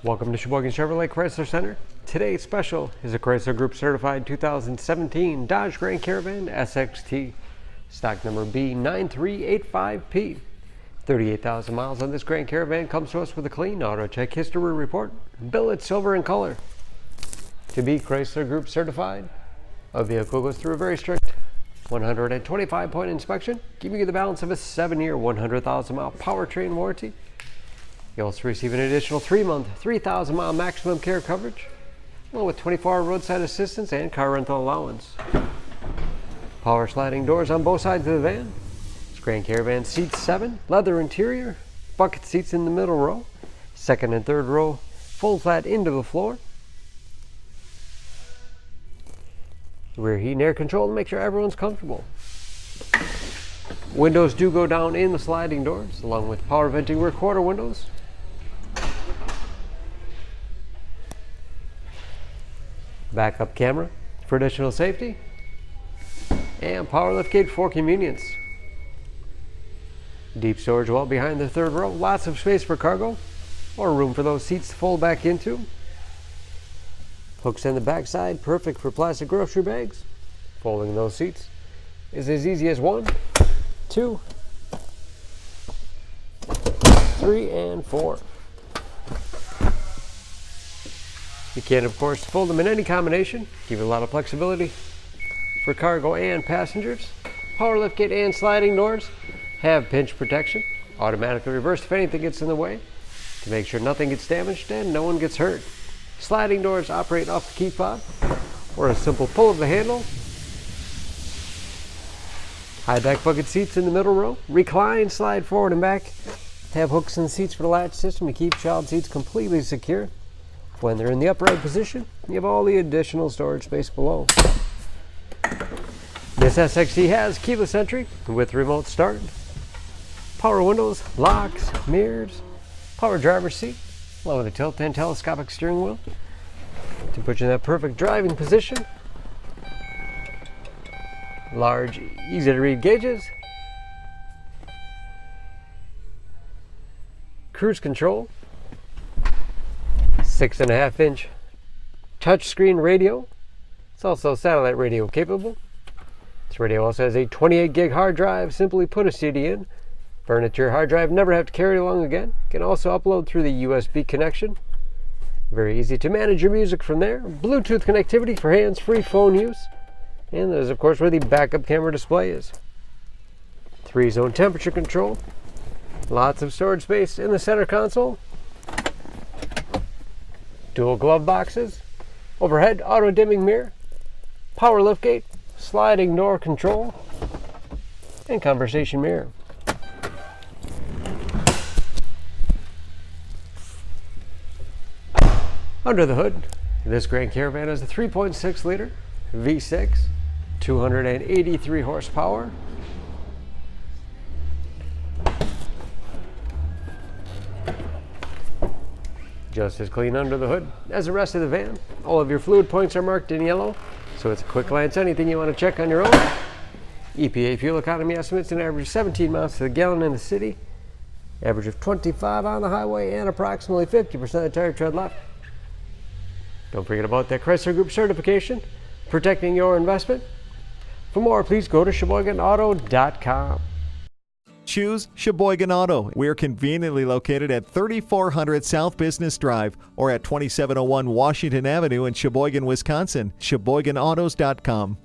Welcome to Sheboygan Chevrolet Chrysler Center. Today's special is a Chrysler Group certified 2017 Dodge Grand Caravan SXT, stock number B9385P. 38,000 miles on this Grand Caravan comes to us with a clean auto check history report, billet silver in color. To be Chrysler Group certified, a vehicle goes through a very strict 125-point inspection, giving you the balance of a 7-year, 100,000-mile powertrain warranty. You also receive an additional 3-month, 3,000-mile maximum care coverage, along with 24-hour roadside assistance and car rental allowance. Power sliding doors on both sides of the van. This Grand Caravan seats 7, leather interior, bucket seats in the middle row, second and third row full flat into the floor. Rear heat and air control to make sure everyone's comfortable. Windows do go down in the sliding doors, along with power venting rear quarter windows. Backup camera for additional safety, and power liftgate for convenience. Deep storage well behind the third row, lots of space for cargo, or room for those seats to fold back into. Hooks in the back side, perfect for plastic grocery bags. Folding those seats is as easy as 1, 2, 3, and 4. You can, of course, fold them in any combination, give you a lot of flexibility for cargo and passengers. Power liftgate and sliding doors have pinch protection, automatically reversed if anything gets in the way, to make sure nothing gets damaged and no one gets hurt. Sliding doors operate off the key fob or a simple pull of the handle. High back bucket seats in the middle row. Recline, slide forward and back. Have hooks in the seats for the latch system to keep child seats completely secure. When they're in the upright position, you have all the additional storage space below. This SXT has keyless entry with remote start, power windows, locks, mirrors, power driver's seat, along with a tilt and telescopic steering wheel to put you in that perfect driving position. Large, easy to read gauges. Cruise control. 6.5-inch touchscreen radio. It's also satellite radio capable. This radio also has a 28 gig hard drive. Simply put a CD in, burn it to your hard drive, never have to carry it along again. Can also upload through the USB connection. Very easy to manage your music from there. Bluetooth connectivity for hands-free phone use. And that is, of course, where the backup camera display is. 3-zone temperature control. Lots of storage space in the center console. Dual glove boxes. Overhead auto-dimming mirror. Power liftgate. Sliding door control. And conversation mirror. Under the hood, this Grand Caravan is a 3.6-liter V6, 283 horsepower. Just as clean under the hood as the rest of the van. All of your fluid points are marked in yellow, so it's a quick glance anything you want to check on your own. EPA fuel economy estimates an average of 17 miles to the gallon in the city, average of 25 on the highway, and approximately 50% of tire tread left. Don't forget about that Chrysler Group certification, protecting your investment. For more, please go to SheboyganAuto.com. Choose Sheboygan Auto. We're conveniently located at 3400 South Business Drive or at 2701 Washington Avenue in Sheboygan, Wisconsin. SheboyganAutos.com.